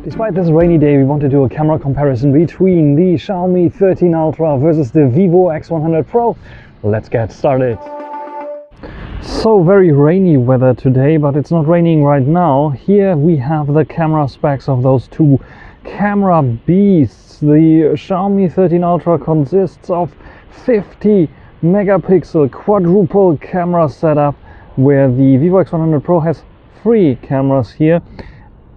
Despite this rainy day, we want to do a camera comparison between the Xiaomi 13 Ultra versus the Vivo X100 Pro. Let's get started. So very rainy weather today, but it's not raining right now. Here we have the camera specs of those two camera beasts. The Xiaomi 13 Ultra consists of 50 megapixel quadruple camera setup, where the Vivo X100 Pro has 3 cameras here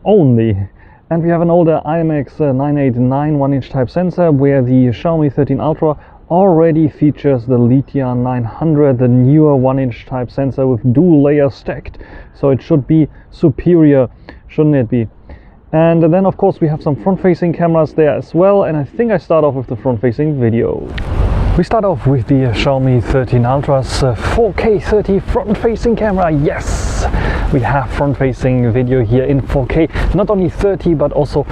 only. And we have an older IMX989 1-inch type sensor, where the Xiaomi 13 Ultra already features the Lidya 900, the newer 1-inch type sensor with dual layer stacked. So it should be superior, shouldn't it be? And then of course we have some front-facing cameras there as well, and I think I start off with the front-facing video. We start off with the Xiaomi 13 Ultra's 4K 30 front-facing camera. Yes! We have front-facing video here in 4K, not only 30 but also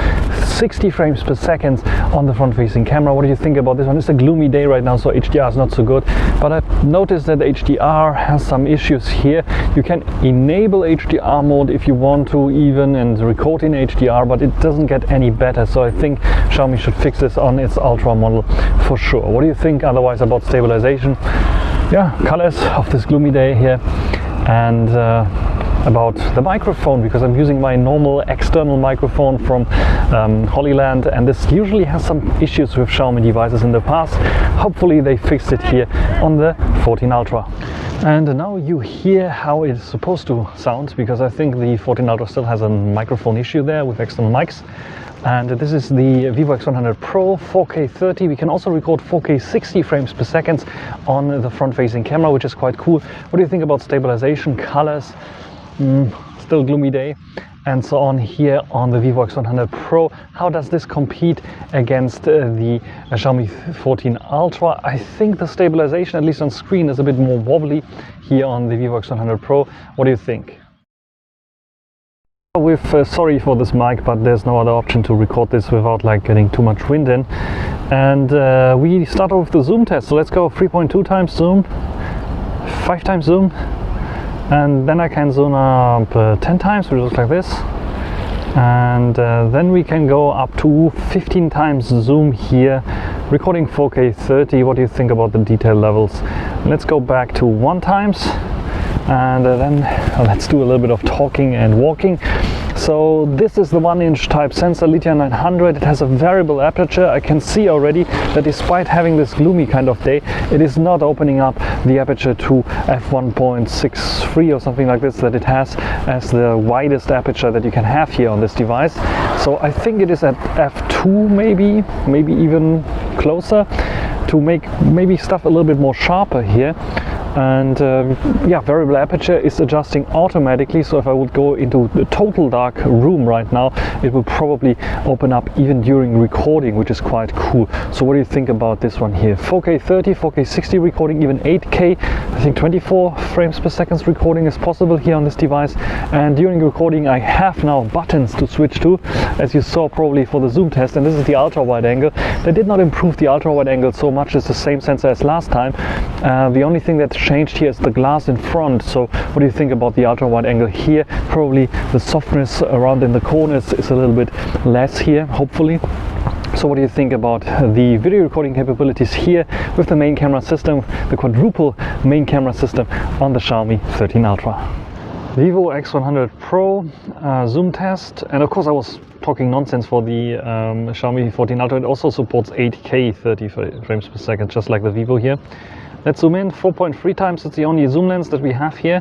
60 frames per second on the front-facing camera. What do you think about this one? It's a gloomy day right now, so HDR is not so good, but I've noticed that HDR has some issues here. You can enable HDR mode if you want to even and record in HDR, but it doesn't get any better, so I think Xiaomi should fix this on its Ultra model for sure. What do you think otherwise about stabilization? Yeah, colors of this gloomy day here, and about the microphone, because I'm using my normal external microphone from Hollyland, and this usually has some issues with Xiaomi devices in the past. Hopefully they fixed it here on the 14 Ultra. And now you hear how it's supposed to sound, because I think the 14 Ultra still has a microphone issue there with external mics. And this is the Vivo X100 Pro 4K 30. We can also record 4K 60 frames per second on the front-facing camera, which is quite cool. What do you think about stabilization, colors? Still gloomy day, and so on here on the Vivo X100 Pro. How does this compete against the Xiaomi 14 Ultra? I think the stabilization, at least on screen, is a bit more wobbly here on the Vivo X100 Pro. What do you think? Sorry for this mic, but there's no other option to record this without getting too much wind in. And we start off with the zoom test. So let's go 3.2 times zoom, 5 times zoom, and then I can zoom up 10 times, which looks like this. And then we can go up to 15 times zoom here, recording 4K 30. What do you think about the detail levels? Let's go back to 1 times. And then let's do a little bit of talking and walking. So this is the 1-inch type sensor, Lidya 900. It has a variable aperture. I can see already that despite having this gloomy kind of day, it is not opening up the aperture to f1.63 or something like this that it has as the widest aperture that you can have here on this device. So I think it is at f2, maybe even closer, to make maybe stuff a little bit more sharper here. And yeah, variable aperture is adjusting automatically, so if I would go into the total dark room right now, it will probably open up even during recording, which is quite cool. So what do you think about this one here? 4K 30, 4K 60 recording, even 8K. I think 24 frames per second recording is possible here on this device. And during recording I have now buttons to switch to, as you saw probably for the zoom test, and this is the ultra wide angle. They did not improve the ultra wide angle so much. It's the same sensor as last time. The only thing that changed here is the glass in front. So what do you think about the ultra wide angle here? Probably the softness around in the corners is a little bit less here, hopefully. So what do you think about the video recording capabilities here with the main camera system, the quadruple main camera system on the Xiaomi 13 Ultra? Vivo X100 Pro zoom test, and of course I was talking nonsense for the Xiaomi 14 Ultra. It also supports 8K 30 frames per second, just like the Vivo here. Let's zoom in 4.3 times. It's the only zoom lens that we have here.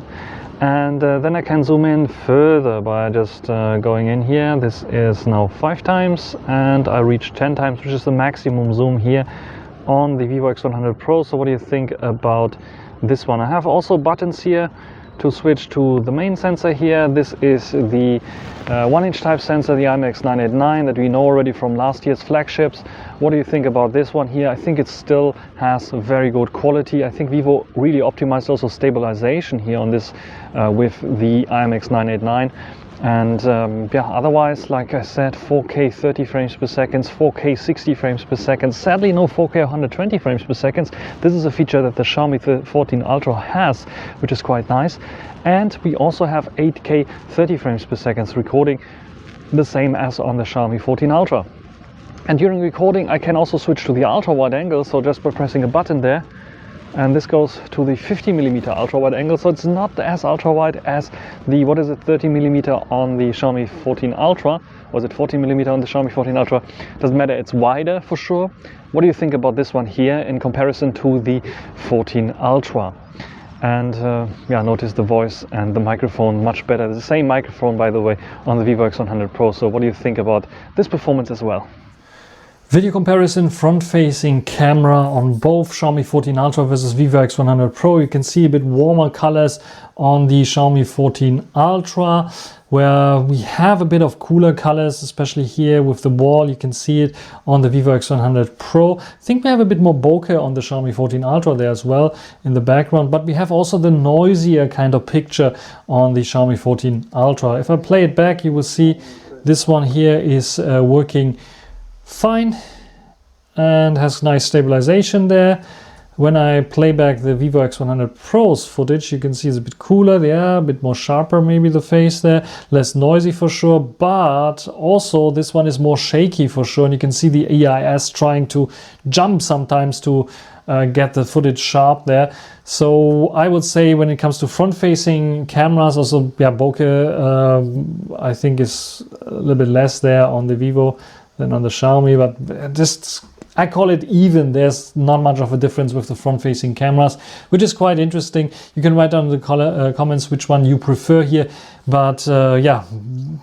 And then I can zoom in further by just going in here. This is now 5 times, and I reach 10 times, which is the maximum zoom here on the Vivo X100 Pro. So what do you think about this one? I have also buttons here to switch to the main sensor here. This is the 1-inch type sensor, the IMX989 that we know already from last year's flagships. What do you think about this one here? I think it still has very good quality. I think Vivo really optimized also stabilization here on this with the IMX989. And yeah, otherwise, like I said, 4K 30 frames per second, 4K 60 frames per second. Sadly, no 4K 120 frames per second. This is a feature that the Xiaomi 14 Ultra has, which is quite nice. And we also have 8K 30 frames per second recording. the same as on the Xiaomi 14 Ultra. And during recording I can also switch to the ultra wide angle, so just by pressing a button there, and this goes to the 50mm ultra wide angle, so it's not as ultra wide as the 30mm on the Xiaomi 14 Ultra. Was it 14mm on the Xiaomi 14 Ultra? Doesn't matter, it's wider for sure. What do you think about this one here in comparison to the 14 Ultra? And yeah, notice the voice and the microphone much better. It's the same microphone, by the way, on the Vivo X100 Pro. So what do you think about this performance as well? Video comparison, front-facing camera on both Xiaomi 14 Ultra versus Vivo X100 Pro. You can see a bit warmer colors on the Xiaomi 14 Ultra, where we have a bit of cooler colors, especially here with the wall. You can see it on the Vivo X100 Pro. I think we have a bit more bokeh on the Xiaomi 14 Ultra there as well in the background, but we have also the noisier kind of picture on the Xiaomi 14 Ultra. If I play it back, you will see this one here is working fine and has nice stabilization there. When I play back the Vivo X100 Pro's footage, you can see it's a bit cooler there, a bit more sharper maybe the face there, less noisy for sure, but also this one is more shaky for sure, and you can see the EIS trying to jump sometimes to get the footage sharp there. So I would say when it comes to front-facing cameras, also bokeh I think is a little bit less there on the Vivo than on the Xiaomi, but just I call it even. There's not much of a difference with the front-facing cameras, which is quite interesting. You can write down in the comments which one you prefer here, but yeah,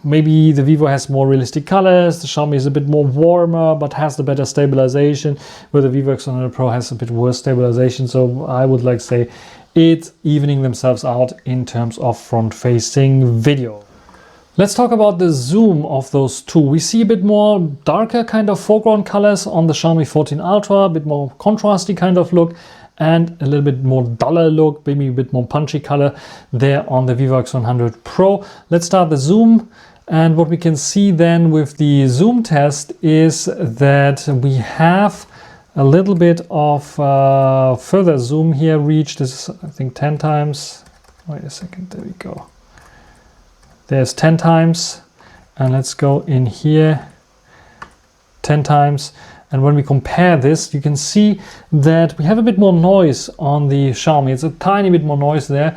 maybe the Vivo has more realistic colors, the Xiaomi is a bit more warmer but has the better stabilization, where the Vivo X100 Pro has a bit worse stabilization. So I would like say it's evening themselves out in terms of front-facing video. Let's talk about the zoom of those two. We see a bit more darker kind of foreground colors on the Xiaomi 14 Ultra, a bit more contrasty kind of look, and a little bit more duller look, maybe a bit more punchy color there on the Vivo X100 Pro. Let's start the zoom. And what we can see then with the zoom test is that we have a little bit of further zoom here reached. This is, I think, 10 times. Wait a second, there we go. There's 10 times, and let's go in here 10 times. And when we compare this, you can see that we have a bit more noise on the Xiaomi. It's a tiny bit more noise there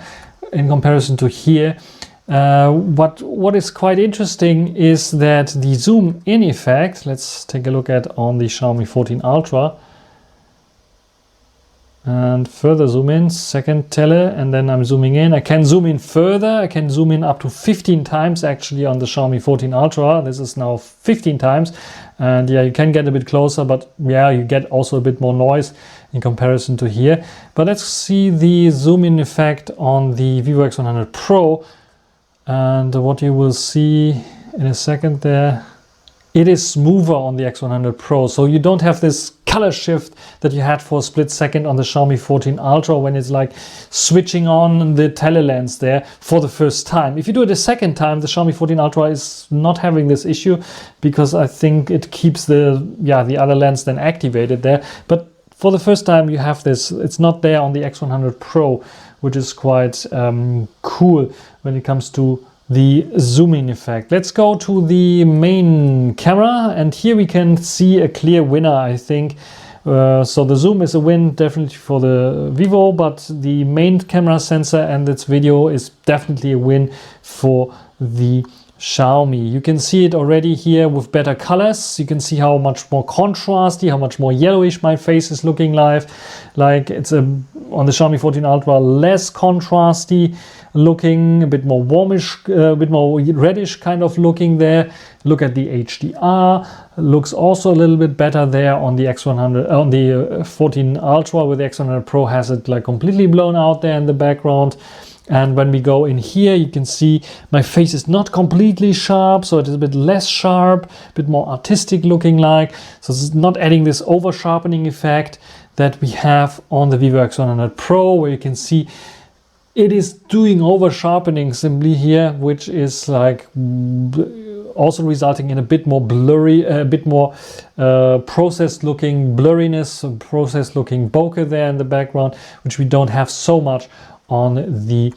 in comparison to here. What is quite interesting is that the zoom in effect, let's take a look at on the Xiaomi 14 Ultra. And further zoom in, second tele, and then I'm zooming in. I can zoom in further. I can zoom in up to 15 times actually on the Xiaomi 14 Ultra. This is now 15 times. And yeah, you can get a bit closer, but yeah, you get also a bit more noise in comparison to here. But let's see the zoom in effect on the Vivo X100 Pro. And what you will see in a second there, it is smoother on the X100 Pro. So you don't have this color shift that you had for a split second on the Xiaomi 14 Ultra when it's like switching on the telelens there for the first time. If you do it a second time, the Xiaomi 14 Ultra is not having this issue, because I think it keeps the other lens then activated there. But for the first time you have this, it's not there on the X100 Pro, which is quite cool when it comes to the zooming effect. Let's go to the main camera, and here we can see a clear winner, I think. So the zoom is a win definitely for the Vivo, but the main camera sensor and its video is definitely a win for the Xiaomi. You can see it already here with better colors. You can see how much more contrasty, how much more yellowish my face is looking like. It's on the Xiaomi 14 Ultra less contrasty looking, a bit more warmish, a bit more reddish kind of looking there. Look at the HDR, looks also a little bit better there on the X100, on the 14 Ultra, where the X100 Pro has it like completely blown out there in the background. And when we go in here, you can see my face is not completely sharp, so it is a bit less sharp, a bit more artistic looking like. So it's not adding this over sharpening effect that we have on the Vivo X100 Pro, where you can see it is doing over sharpening simply here, which is like also resulting in a bit more blurry, a bit more processed looking blurriness, processed looking bokeh there in the background, which we don't have so much on the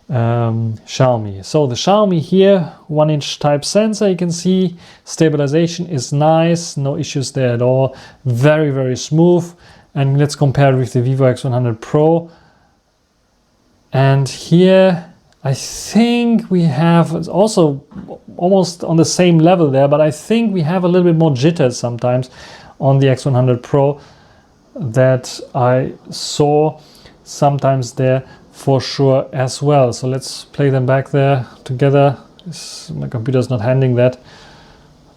Xiaomi. So the Xiaomi here, 1-inch type sensor, you can see stabilization is nice, no issues there at all, very, very smooth. And let's compare it with the Vivo X100 Pro. And here I think we have also almost on the same level there, but I think we have a little bit more jitters sometimes on the X100 Pro that I saw sometimes there for sure as well. So let's play them back there together. My computer's not handling that.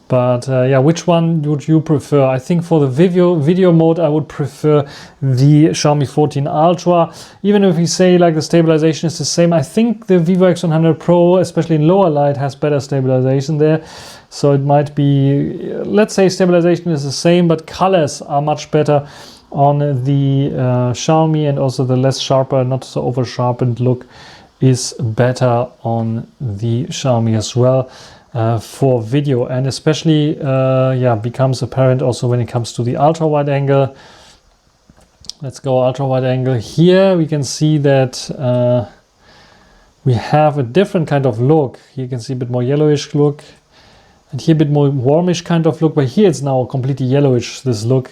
But yeah, which one would you prefer? I think for the video mode, I would prefer the Xiaomi 14 Ultra. Even if we say like the stabilization is the same, I think the Vivo X100 Pro, especially in lower light, has better stabilization there. So it might be, let's say stabilization is the same, but colors are much better on the Xiaomi, and also the less sharper, not so over sharpened look is better on the Xiaomi as well. For video, and especially yeah, becomes apparent also when it comes to the ultra wide angle. Let's go ultra wide angle. Here we can see that we have a different kind of look. Here you can see a bit more yellowish look, and here a bit more warmish kind of look, but here it's now completely yellowish, this look.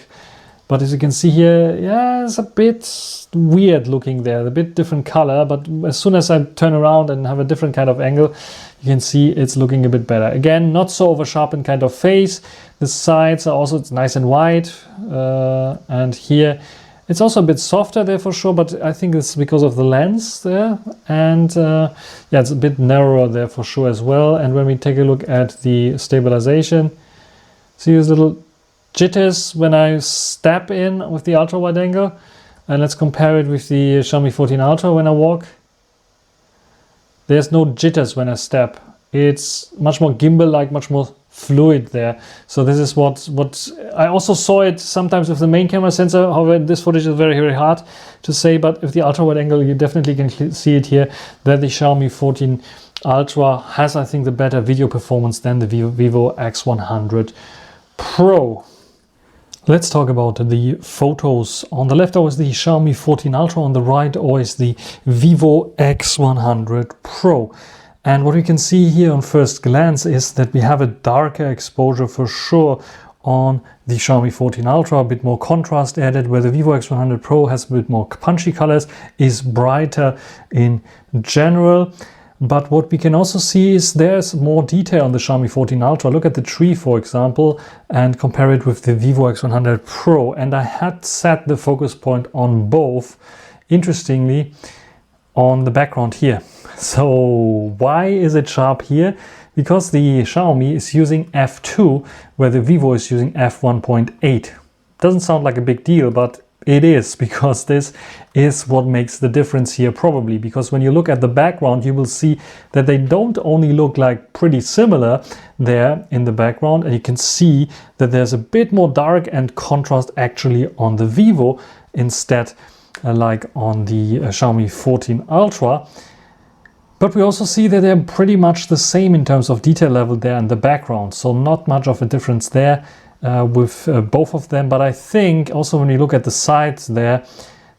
But as you can see here, yeah, it's a bit weird looking there, a bit different color, but as soon as I turn around and have a different kind of angle, you can see it's looking a bit better. Again, not so over sharpened kind of face. The sides are also, it's nice and wide. And here it's also a bit softer there for sure, but I think it's because of the lens there. And yeah, it's a bit narrower there for sure as well. And when we take a look at the stabilization, see these little jitters when I step in with the ultra wide angle. And let's compare it with the Xiaomi 14 Ultra when I walk. There's no jitters when I step. It's much more gimbal-like, much more fluid there. So this is what I also saw it sometimes with the main camera sensor. However, this footage is very, very hard to say, but with the ultra wide angle, you definitely can see it here that the Xiaomi 14 Ultra has, I think, the better video performance than the Vivo X100 Pro. Let's talk about the photos. On the left always the Xiaomi 14 Ultra, on the right always the Vivo X100 Pro. And what we can see here on first glance is that we have a darker exposure for sure on the Xiaomi 14 Ultra, a bit more contrast added, where the Vivo X100 Pro has a bit more punchy colors, is brighter in general. But what we can also see is there's more detail on the Xiaomi 14 Ultra. Look at the tree, for example, and compare it with the Vivo X100 Pro. And I had set the focus point on both, interestingly, on the background here. So why is it sharp here? Because the Xiaomi is using f2, where the Vivo is using f1.8. Doesn't sound like a big deal, but it is, because this is what makes the difference here probably. Because when you look at the background, you will see that they don't only look like pretty similar there in the background, and you can see that there's a bit more dark and contrast actually on the Vivo instead, like on the Xiaomi 14 Ultra. But we also see that they're pretty much the same in terms of detail level there in the background. So not much of a difference there with both of them. But I think also when you look at the sides there,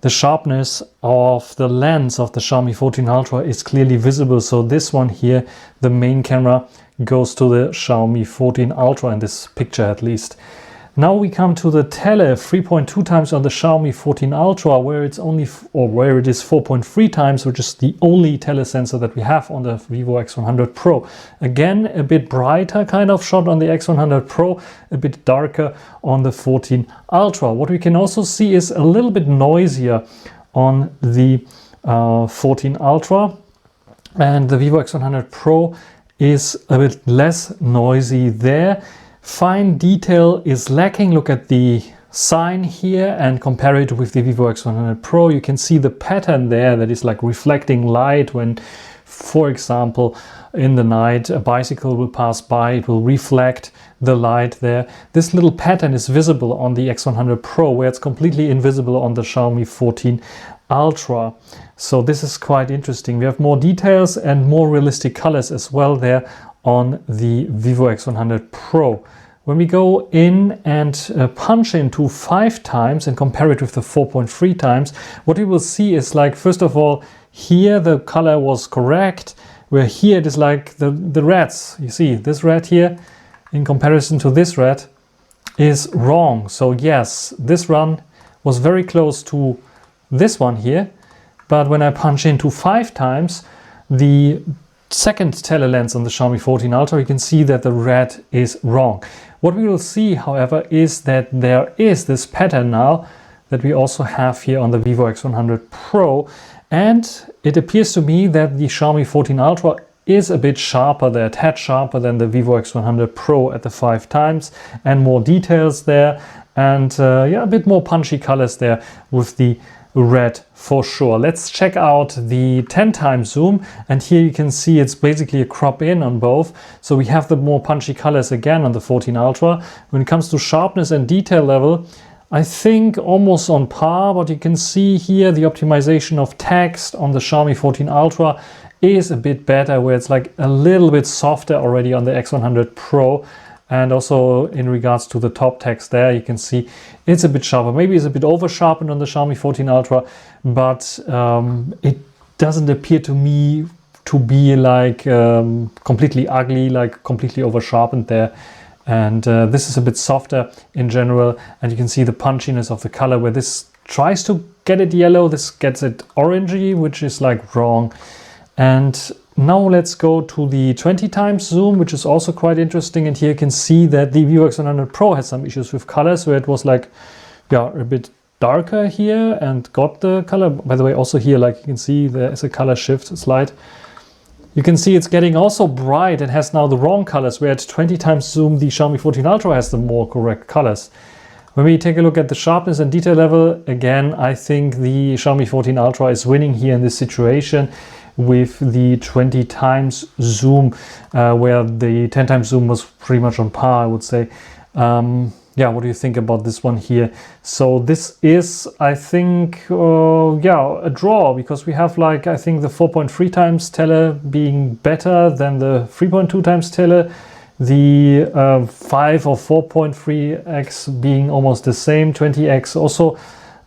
the sharpness of the lens of the Xiaomi 14 Ultra is clearly visible. So this one here, the main camera, goes to the Xiaomi 14 Ultra in this picture at least. Now we come to the tele, 3.2 times on the Xiaomi 14 Ultra, where it's only, or where it is 4.3 times, which is the only tele sensor that we have on the Vivo X100 Pro. Again, a bit brighter kind of shot on the X100 Pro, a bit darker on the 14 Ultra. What we can also see is a little bit noisier on the 14 Ultra, and the Vivo X100 Pro is a bit less noisy there. Fine detail is lacking. Look at the sign here and compare it with the Vivo X100 Pro. You can see the pattern there that is like reflecting light when, for example, in the night a bicycle will pass by, it will reflect the light there. This little pattern is visible on the X100 Pro, where it's completely invisible on the Xiaomi 14 Ultra. So this is quite interesting. We have more details and more realistic colors as well there on the Vivo X100 Pro. When we go in and punch into 5 times and compare it with the 4.3 times, what we will see is, like, first of all, here the color was correct, where here it is like the reds. You see this red here in comparison to this red is wrong. So yes, this run was very close to this one here, but when I punch into 5 times the second telelens on the Xiaomi 14 Ultra, you can see that the red is wrong. What we will see, however, is that there is this pattern now that we also have here on the Vivo X100 Pro, and it appears to me that the Xiaomi 14 Ultra is a bit sharper there, a tad sharper than the Vivo X100 Pro at the 5 times, and more details there, and yeah, a bit more punchy colors there with the red for sure. Let's check out the 10 times zoom, and here you can see it's basically a crop in on both, so we have the more punchy colors again on the 14 Ultra. When it comes to sharpness and detail level, I think almost on par, but you can see here the optimization of text on the Xiaomi 14 Ultra is a bit better, where it's like a little bit softer already on the X100 Pro. And also in regards to the top text there, you can see it's a bit sharper. Maybe it's a bit over sharpened on the Xiaomi 14 Ultra, but it doesn't appear to me to be like completely ugly, like completely over sharpened there. And this is a bit softer in general, and you can see the punchiness of the color, where this tries to get it yellow, this gets it orangey, which is like wrong. And now let's go to the 20 times zoom, which is also quite interesting. And here you can see that the Vivo X100 Pro has some issues with colors, where it was like, yeah, a bit darker here and got the color. By the way, also here, like you can see there's a color shift slide. You can see it's getting also bright and has now the wrong colors, where at 20 times zoom, the Xiaomi 14 Ultra has the more correct colors. When we take a look at the sharpness and detail level, again, I think the Xiaomi 14 Ultra is winning here in this situation with the 20 times zoom, where the 10 times zoom was pretty much on par, I would say. Yeah, what do you think about this one here? So this is, I think, yeah, a draw, because we have like, I think the 4.3 times tele being better than the 3.2 times tele, the 5 or 4.3x being almost the same, 20x also,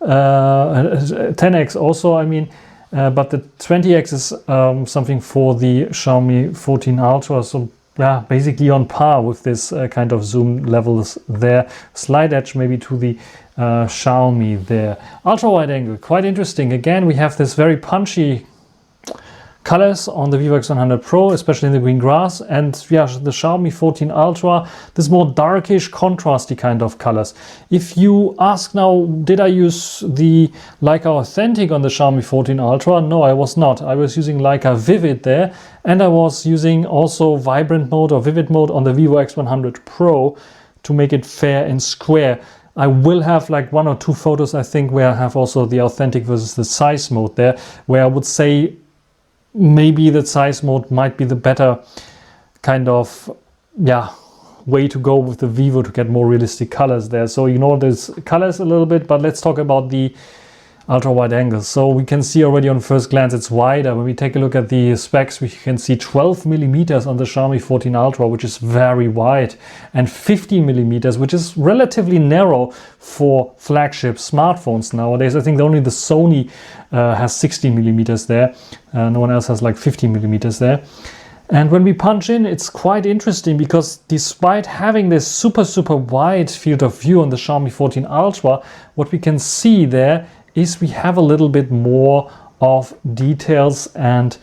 10x also, I mean, but the 20x is something for the Xiaomi 14 Ultra, so yeah, basically on par with this kind of zoom levels there. Slight edge maybe to the Xiaomi there. Ultra wide angle, quite interesting. Again, we have this very punchy colors on the Vivo X100 Pro, especially in the green grass, and yeah, the Xiaomi 14 Ultra, this more darkish, contrasty kind of colors. If you ask now, did I use the Leica Authentic on the Xiaomi 14 Ultra? No, I was not. I was using Leica Vivid there, and I was using also vibrant mode or vivid mode on the Vivo X100 Pro to make it fair and square. I will have like 1 or 2 photos, I think, where I have also the Authentic versus the size mode there, where I would say maybe the size mode might be the better kind of, yeah, way to go with the Vivo to get more realistic colors there. So you know there's colors a little bit, but let's talk about the ultra wide angle. So we can see already on first glance it's wider. When we take a look at the specs, we can see 12 millimeters on the Xiaomi 14 Ultra, which is very wide, and 15 millimeters, which is relatively narrow for flagship smartphones nowadays. I think only the Sony has 16 millimeters there. No one else has like 15 millimeters there. And when we punch in, it's quite interesting, because despite having this super wide field of view on the Xiaomi 14 Ultra, what we can see there is we have a little bit more of details and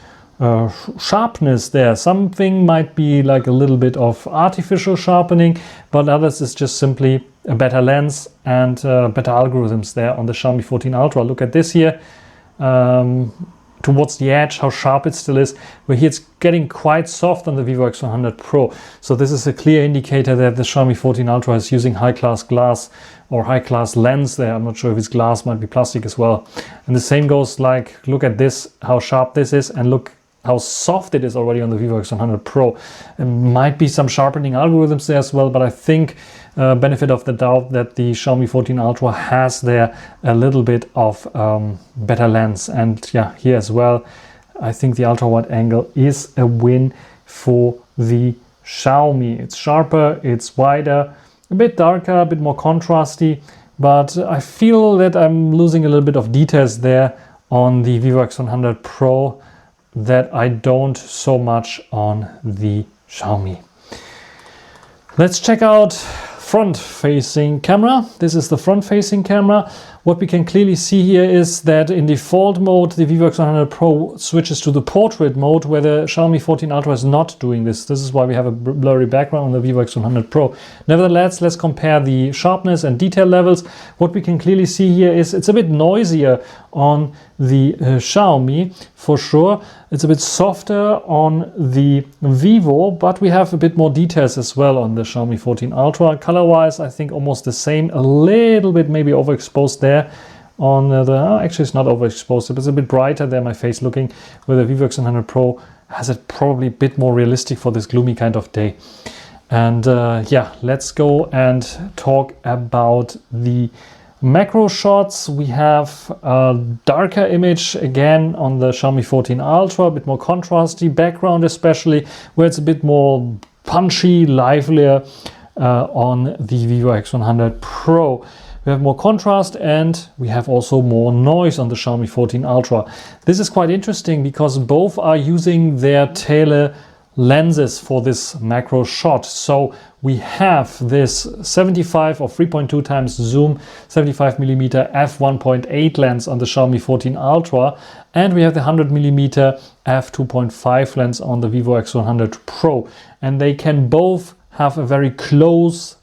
sharpness there. Something might be like a little bit of artificial sharpening, but others is just simply a better lens and better algorithms there on the Xiaomi 14 Ultra. Look at this here. Towards the edge, how sharp it still is, where here it's getting quite soft on the Vivo X100 Pro. So this is a clear indicator that the Xiaomi 14 Ultra is using high-class glass or high-class lens there. I'm not sure if it's glass, might be plastic as well. And the same goes, like, look at this, how sharp this is, and look how soft it is already on the Vivo X100 Pro. There might be some sharpening algorithms there as well, but I think benefit of the doubt that the Xiaomi 14 Ultra has there a little bit of better lens. And yeah, here as well, I think the ultra wide angle is a win for the Xiaomi. It's sharper, it's wider, a bit darker, a bit more contrasty, but I feel that I'm losing a little bit of details there on the Vivo X100 Pro that I don't so much on the Xiaomi. Let's check out front-facing camera. This is the front-facing camera. What we can clearly see here is that in default mode, the Vivo X100 Pro switches to the portrait mode, where the Xiaomi 14 Ultra is not doing this. This is why we have a blurry background on the Vivo X100 Pro. Nevertheless, let's compare the sharpness and detail levels. What we can clearly see here is it's a bit noisier on the Xiaomi, for sure. It's a bit softer on the Vivo, but we have a bit more details as well on the Xiaomi 14 Ultra. Color-wise, I think almost the same, a little bit maybe overexposed there on actually it's not overexposed, it's a bit brighter there, my face looking, where the Vivo X100 Pro has it probably a bit more realistic for this gloomy kind of day. And yeah, let's go and talk about the macro shots. We have a darker image again on the Xiaomi 14 Ultra, a bit more contrasty background, especially where it's a bit more punchy, livelier on the Vivo X100 Pro. We have more contrast and we have also more noise on the Xiaomi 14 Ultra. This is quite interesting because both are using their tele lenses for this macro shot. So we have this 75 or 3.2 times zoom 75mm f1.8 lens on the Xiaomi 14 Ultra, and we have the 100mm f2.5 lens on the Vivo X100 Pro, and they can both have a very close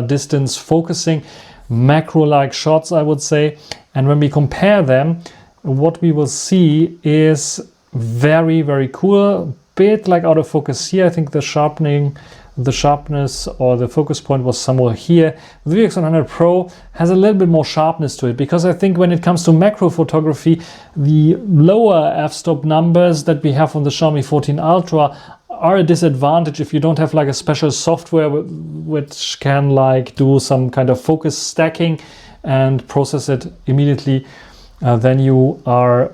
distance focusing, macro-like shots, I would say. And when we compare them, what we will see is very, very cool. Bit like out of focus here. I think the sharpness or the focus point was somewhere here. The Vivo X100 Pro has a little bit more sharpness to it, because I think when it comes to macro photography, the lower f-stop numbers that we have on the Xiaomi 14 Ultra are a disadvantage if you don't have like a special software which can like do some kind of focus stacking and process it immediately. Then you are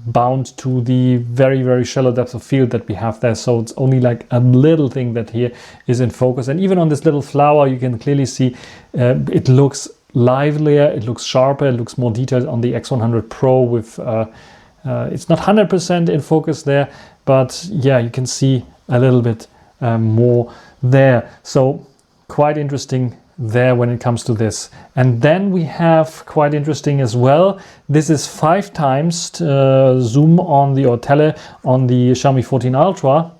bound to the very, very shallow depth of field that we have there. So it's only like a little thing that here is in focus. And even on this little flower, you can clearly see it looks livelier, it looks sharper, it looks more detailed on the X100 Pro with, it's not 100% in focus there, but yeah, you can see a little bit more there. So quite interesting there when it comes to this. And then we have quite interesting as well, this is 5 times zoom on the or tele on the Xiaomi 14 Ultra.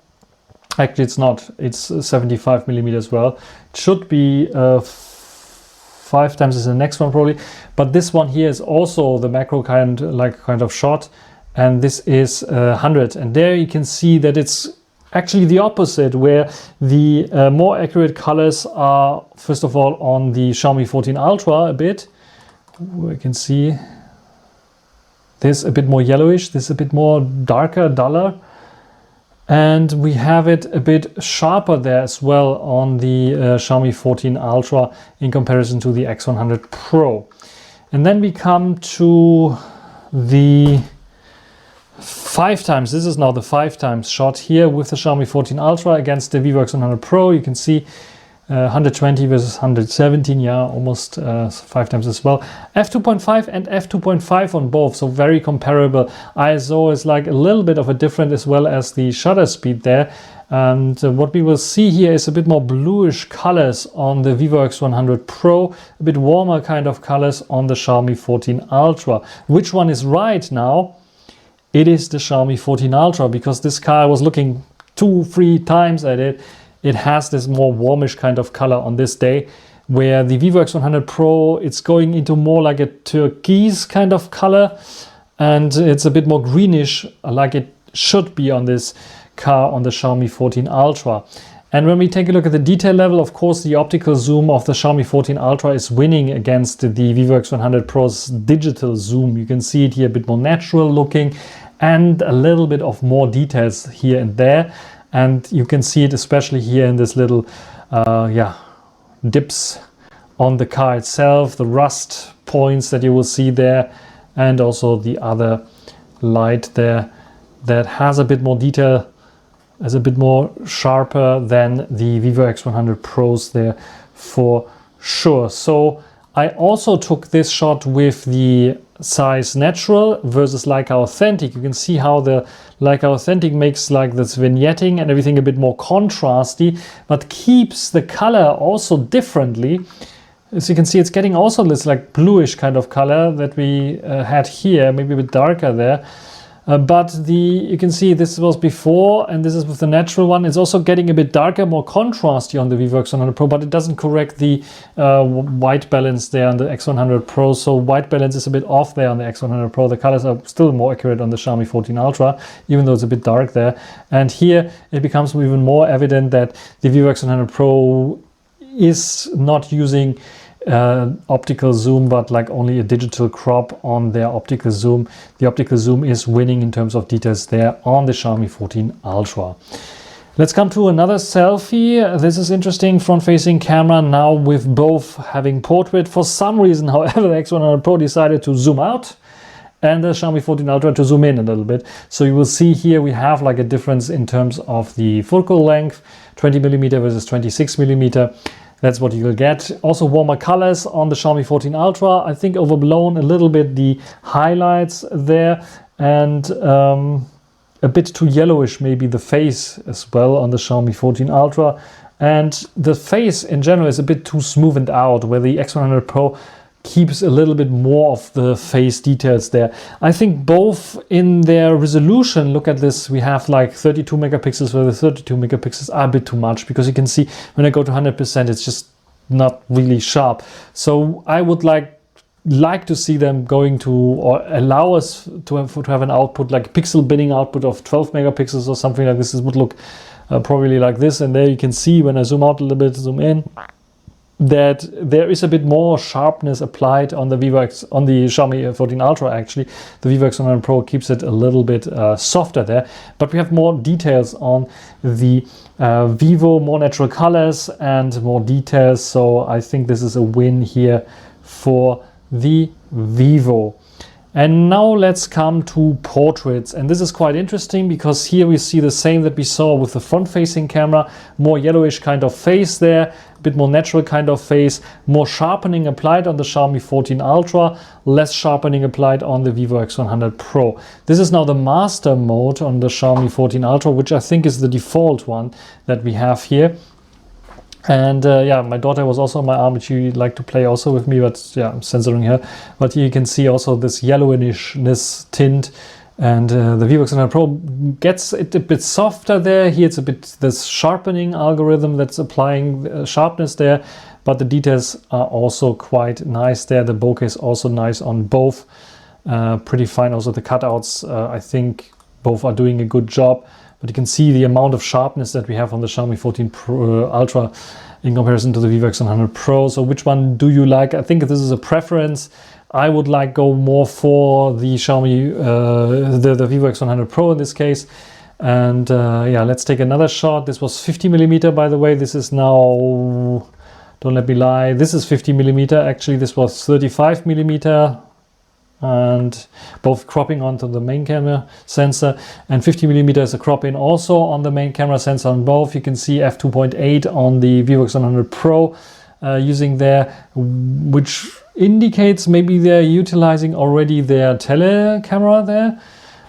Actually it's not, it's 75mm as well. It should be 5 times is the next one probably, but this one here is also the macro kind of shot, and this is 100, and there you can see that it's actually the opposite, where the more accurate colors are first of all on the Xiaomi 14 Ultra a bit. We can see this a bit more yellowish, this a bit more darker, duller, and we have it a bit sharper there as well on the Xiaomi 14 Ultra in comparison to the X100 Pro. And then we come to the 5 times, this is now the 5 times shot here with the Xiaomi 14 Ultra against the Vivo X100 Pro. You can see 120 versus 117, yeah, almost 5 times as well. f2.5 and f2.5 on both, so very comparable. ISO is like a little bit of a different as well as the shutter speed there. And what we will see here is a bit more bluish colors on the Vivo X100 Pro, a bit warmer kind of colors on the Xiaomi 14 Ultra. Which one is right now? It is the Xiaomi 14 Ultra, because this car, I was looking 2-3 times at it. It has this more warmish kind of color on this day, where the Vivo X100 Pro, it's going into more like a turquoise kind of color, and it's a bit more greenish like it should be on this car on the Xiaomi 14 Ultra. And when we take a look at the detail level, of course, the optical zoom of the Xiaomi 14 Ultra is winning against the Vivo X100 Pro's digital zoom. You can see it here a bit more natural looking and a little bit of more details here and there. And you can see it especially here in this little dips on the car itself, the rust points that you will see there, and also the other light there that has a bit more detail, is a bit more sharper than the Vivo X100 Pros there for sure. So I also took this shot with the size natural versus Leica Authentic. You can see how the Leica Authentic makes like this vignetting and everything a bit more contrasty, but keeps the color also differently. As you can see, it's getting also this like bluish kind of color that we had here, maybe a bit darker there. But you can see this was before and this is with the natural one. It's also getting a bit darker, more contrasty on the Vivo X100 Pro, but it doesn't correct the white balance there on the X100 Pro. So white balance is a bit off there on the X100 Pro. The colors are still more accurate on the Xiaomi 14 Ultra, even though it's a bit dark there. And here it becomes even more evident that the Vivo X100 Pro is not using optical zoom, but like only a digital crop on their optical zoom. The optical zoom is winning in terms of details there on the Xiaomi 14 Ultra. Let's come to another selfie. This is interesting, front-facing camera now with both having portrait. For some reason, however, the X100 Pro decided to zoom out and the Xiaomi 14 Ultra to zoom in a little bit. So you will see here we have like a difference in terms of the focal length, 20mm versus 26mm. That's what you'll get. Also warmer colors on the Xiaomi 14 Ultra. I think overblown a little bit the highlights there, and a bit too yellowish maybe the face as well on the Xiaomi 14 Ultra. And the face in general is a bit too smoothed out, where the X100 Pro keeps a little bit more of the face details there. I think both in their resolution, look at this, we have like 32 megapixels, where the 32 megapixels are a bit too much, because you can see when I go to 100%, it's just not really sharp. So I would like to see them going to, or allow us to have an output, like a pixel binning output of 12 megapixels or something like this. This would look probably like this. And there you can see when I zoom out a little bit, zoom in, that there is a bit more sharpness applied on the on the Xiaomi 14 Ultra. Actually, the Vivo X100 Pro keeps it a little bit softer there, but we have more details on the Vivo, more natural colors and more details. So I think this is a win here for the Vivo. And now let's come to portraits, and this is quite interesting because here we see the same that we saw with the front-facing camera, more yellowish kind of face there, a bit more natural kind of face, more sharpening applied on the Xiaomi 14 Ultra, less sharpening applied on the Vivo X100 Pro. This is now the master mode on the Xiaomi 14 Ultra, which I think is the default one that we have here. And yeah, my daughter was also on my arm, and she liked to play also with me, but yeah, I'm censoring her. But here you can see also this yellowishness tint, and the Vivo X100 Pro gets it a bit softer there. Here it's a bit this sharpening algorithm that's applying sharpness there, but the details are also quite nice there. The bokeh is also nice on both, pretty fine. Also the cutouts, I think both are doing a good job. But you can see the amount of sharpness that we have on the Xiaomi 14 Pro, Ultra in comparison to the Vivo X100 Pro. So which one do you like? I think this is a preference. I would like go more for the Xiaomi, the Vivo X100 Pro in this case. And yeah, let's take another shot. This was 50mm, by the way. This is now, don't let me lie, this is 50mm. Actually, this was 35mm. And both cropping onto the main camera sensor, and 50mm is a crop in also on the main camera sensor on both. You can see f2.8 on the Vivo X100 Pro using there, which indicates maybe they're utilizing already their tele camera there,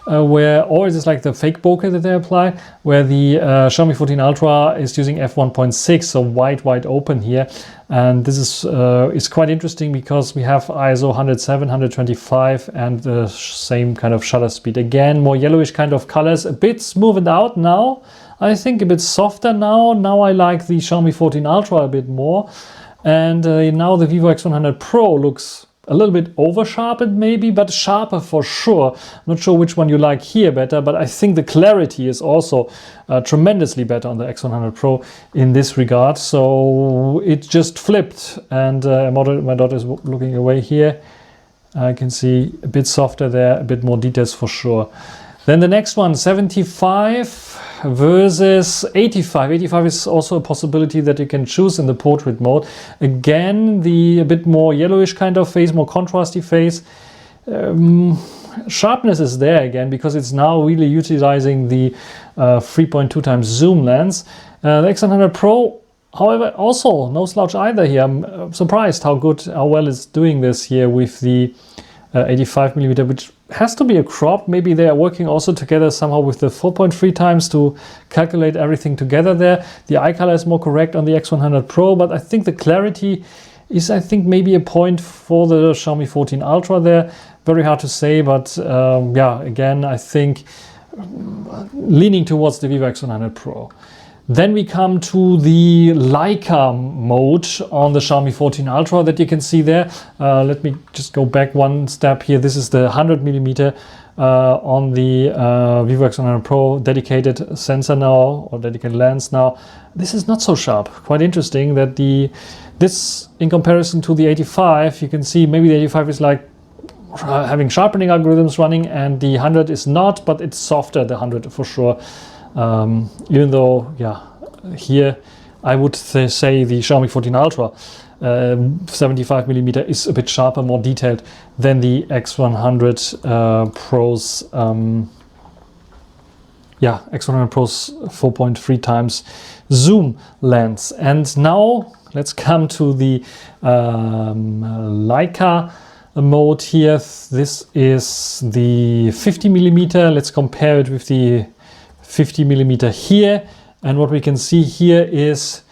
or is this like the fake bokeh that they apply, where the Xiaomi 14 Ultra is using f1.6, so wide open here. And this is quite interesting because we have ISO 107, 125 and the same kind of shutter speed. Again, more yellowish kind of colors, a bit smoothed out now. I think a bit softer now. Now I like the Xiaomi 14 Ultra a bit more. And now the Vivo X100 Pro looks a little bit over sharpened maybe, but sharper for sure. I'm not sure which one you like here better, but I think the clarity is also tremendously better on the X100 Pro in this regard. So it just flipped, and my daughter is looking away here. I can see a bit softer there, a bit more details for sure. Then the next one, 75 versus 85. 85 is also a possibility that you can choose in the portrait mode. Again, a bit more yellowish kind of face, more contrasty face. Sharpness is there again because it's now really utilizing the 3.2 times zoom lens. The X100 Pro However, also no slouch either here. I'm surprised how well it's doing this here with the 85mm, which has to be a crop. Maybe they are working also together somehow with the 4.3 times to calculate everything together there. The eye color is more correct on the X100 Pro, but I think the clarity is, I think, maybe a point for the Xiaomi 14 Ultra there. Very hard to say, but yeah, again, I think leaning towards the Vivo X100 Pro. Then we come to the Leica mode on the Xiaomi 14 Ultra that you can see there. Let me just go back one step here. This is the 100mm on the Vivo X100 Pro dedicated sensor now, or dedicated lens now. This is not so sharp. Quite interesting that this in comparison to the 85, you can see maybe the 85 is like having sharpening algorithms running, and the 100 is not, but it's softer, the 100 for sure. Even though, yeah, here I would say the Xiaomi 14 Ultra 75mm is a bit sharper, more detailed than the X100 Pro's X100 Pro's 4.3 times zoom lens. And now let's come to the Leica mode here. This is the 50mm. Let's compare it with the 50mm here, and what we can see here is,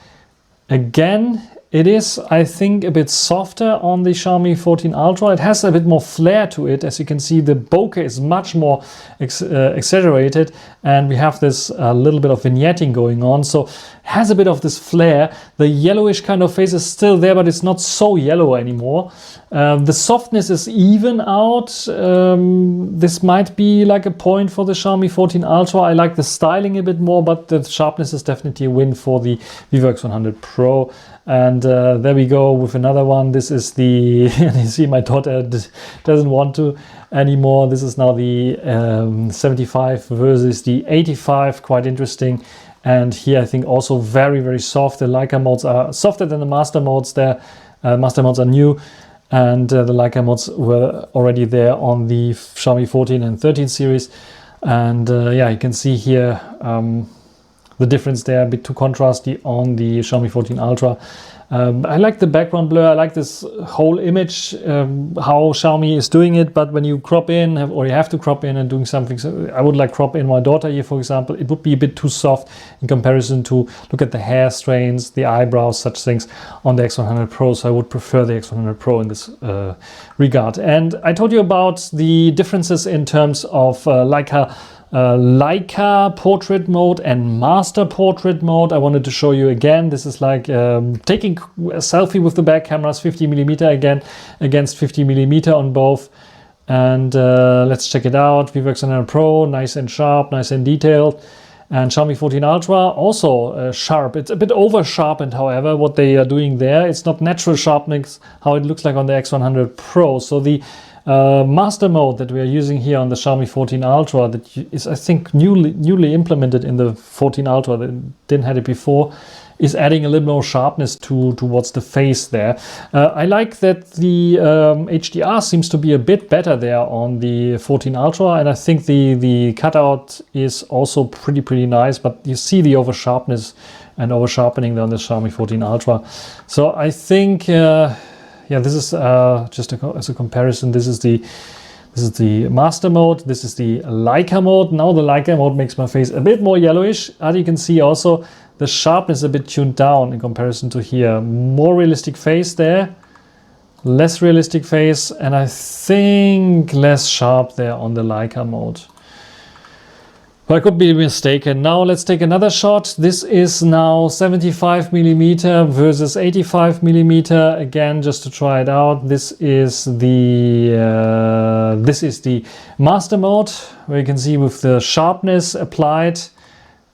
again, it is, I think, a bit softer on the Xiaomi 14 Ultra. It has a bit more flair to it. As you can see, the bokeh is much more exaggerated, and we have this little bit of vignetting going on, so it has a bit of this flair. The yellowish kind of face is still there, but it's not so yellow anymore. The softness is even out. This might be like a point for the Xiaomi 14 Ultra. I like the styling a bit more, but the sharpness is definitely a win for the Vivo X100 Pro. And there we go with another one. This is the, and you see my daughter doesn't want to anymore. This is now the 75 versus the 85, quite interesting. And here I think also very, very soft. The Leica modes are softer than the master modes there. Master modes are new, and the Leica modes were already there on the Xiaomi 14 and 13 series. And yeah, you can see here the difference there, a bit too contrasty on the Xiaomi 14 Ultra. I like the background blur. I like this whole image, how Xiaomi is doing it. But when you crop in, or you have to crop in and doing something, so I would like crop in my daughter here, for example, it would be a bit too soft in comparison to look at the hair strains, the eyebrows, such things on the X100 Pro. So I would prefer the X100 Pro in this regard. And I told you about the differences in terms of Leica portrait mode and master portrait mode. I wanted to show you again. This is like taking a selfie with the back cameras, 50mm again against 50mm on both. And let's check it out. Vivo X100 Pro, nice and sharp, nice and detailed. And Xiaomi 14 Ultra also sharp. It's a bit over sharpened, however, what they are doing there. It's not natural sharpness, how it looks like on the X100 Pro. So the master mode that we are using here on the Xiaomi 14 Ultra, that is, I think, newly implemented in the 14 Ultra, that didn't have it before, is adding a little more sharpness towards the face there. I like that the HDR seems to be a bit better there on the 14 Ultra, and I think the cutout is also pretty nice, but you see the over sharpness and over sharpening there on the Xiaomi 14 Ultra. So I think yeah, this is just as a comparison. This is the master mode. This is the Leica mode. Now the Leica mode makes my face a bit more yellowish. As you can see, also the sharpness a bit tuned down in comparison to here. More realistic face there, less realistic face, and I think less sharp there on the Leica mode. But I could be mistaken. Now let's take another shot. This is now 75mm versus 85mm. Again, just to try it out. This is the master mode, where you can see with the sharpness applied,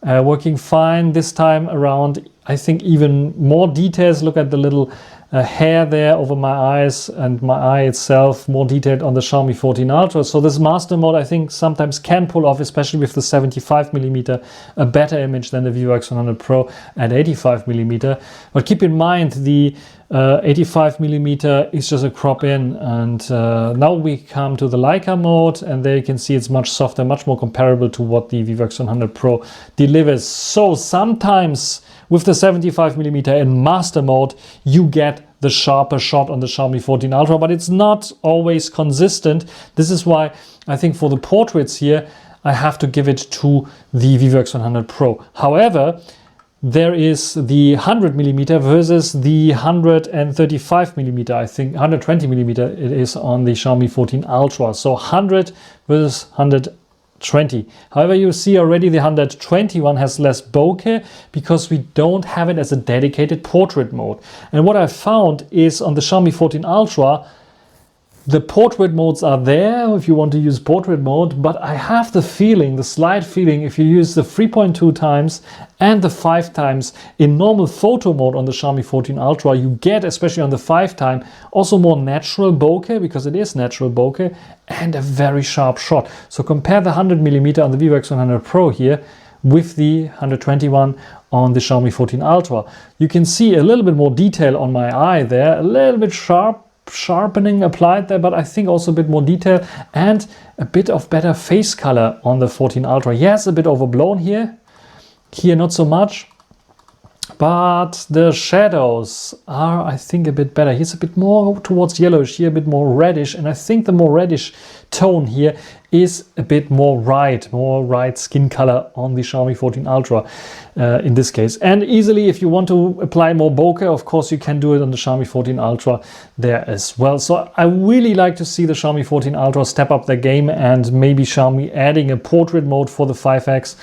working fine. This time around, I think even more details. Look at the little hair there over my eyes, and my eye itself more detailed on the Xiaomi 14 Ultra. So this master mode, I think, sometimes can pull off, especially with the 75mm, a better image than the Vivo X100 Pro at 85mm. But keep in mind, the 85mm is just a crop in. And now we come to the Leica mode, and there you can see it's much softer, much more comparable to what the Vivo X100 Pro delivers. So sometimes with the 75mm in master mode, you get the sharper shot on the Xiaomi 14 Ultra, but it's not always consistent. This is why I think for the portraits here, I have to give it to the Vivo X100 Pro. However, there is the 100mm versus the 135mm, I think 120mm it is on the Xiaomi 14 Ultra. So 100 versus 120. However, you see already the 121 has less bokeh because we don't have it as a dedicated portrait mode. And what I found is on the Xiaomi 14 Ultra, the portrait modes are there if you want to use portrait mode, but I have the feeling, the slight feeling, if you use the 3.2 times and the 5 times in normal photo mode on the Xiaomi 14 Ultra, you get, especially on the 5 time, also more natural bokeh, because it is natural bokeh, and a very sharp shot. So compare the 100mm on the Vivo X100 Pro here with the 121 on the Xiaomi 14 Ultra. You can see a little bit more detail on my eye there, a little bit sharpening applied there, but I think also a bit more detail and a bit of better face color on the 14 Ultra. Yes, a bit overblown here not so much, but the shadows are, I think, a bit better. Here's a bit more towards yellowish, here a bit more reddish, and I think the more reddish tone here is a bit more right skin color on the Xiaomi 14 Ultra in this case. And easily, if you want to apply more bokeh, of course you can do it on the Xiaomi 14 Ultra there as well. So I really like to see the Xiaomi 14 Ultra step up their game, and maybe Xiaomi adding a portrait mode for the 5X.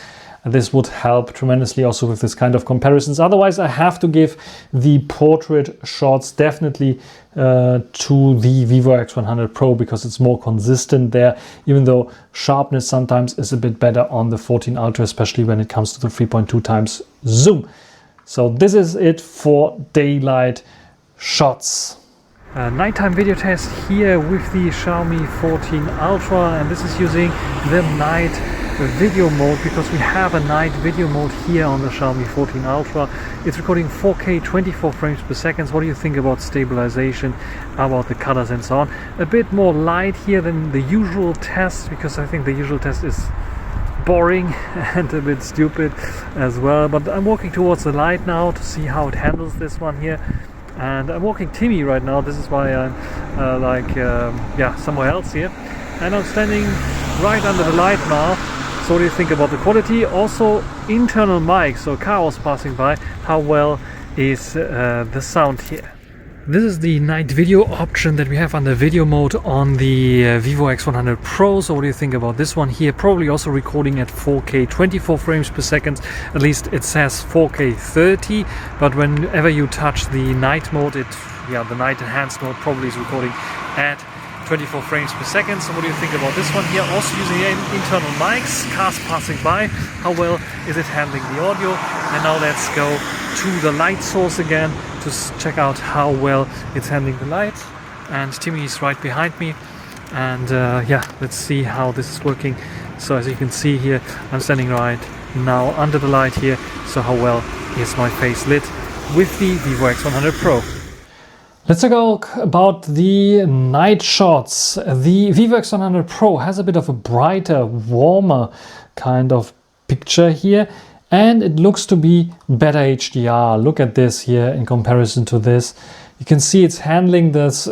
This would help tremendously also with this kind of comparisons. Otherwise, I have to give the portrait shots definitely to the Vivo X100 Pro, because it's more consistent there, even though sharpness sometimes is a bit better on the 14 Ultra, especially when it comes to the 3.2 times zoom. So this is it for daylight shots. Nighttime video test here with the Xiaomi 14 Ultra, and this is using the night video mode, because we have a night video mode here on the Xiaomi 14 Ultra. It's recording 4K 24 frames per second. What do you think about stabilization, about the colors and so on? A bit more light here than the usual test, because I think the usual test is boring and a bit stupid as well. But I'm walking towards the light now to see how it handles this one here. And I'm walking Timmy right now. This is why I'm somewhere else here. And I'm standing right under the light now. So what do you think about the quality? Also internal mic, so a car was passing by. How well is the sound here? This is the night video option that we have under video mode on the Vivo X100 Pro. So what do you think about this one here? Probably also recording at 4K 24 frames per second. At least it says 4K 30, but whenever you touch the night mode, the night enhanced mode probably is recording at 24 frames per second. So what do you think about this one here? Also using internal mics, cars passing by. How well is it handling the audio? And now let's go to the light source again to check out how well it's handling the light. And Timmy is right behind me. And let's see how this is working. So as you can see here, I'm standing right now under the light here. So how well is my face lit with the Vivo X100 Pro? Let's talk about the night shots. The Vivo X100 Pro has a bit of a brighter, warmer kind of picture here, and it looks to be better HDR. Look at this here in comparison to this. You can see it's handling this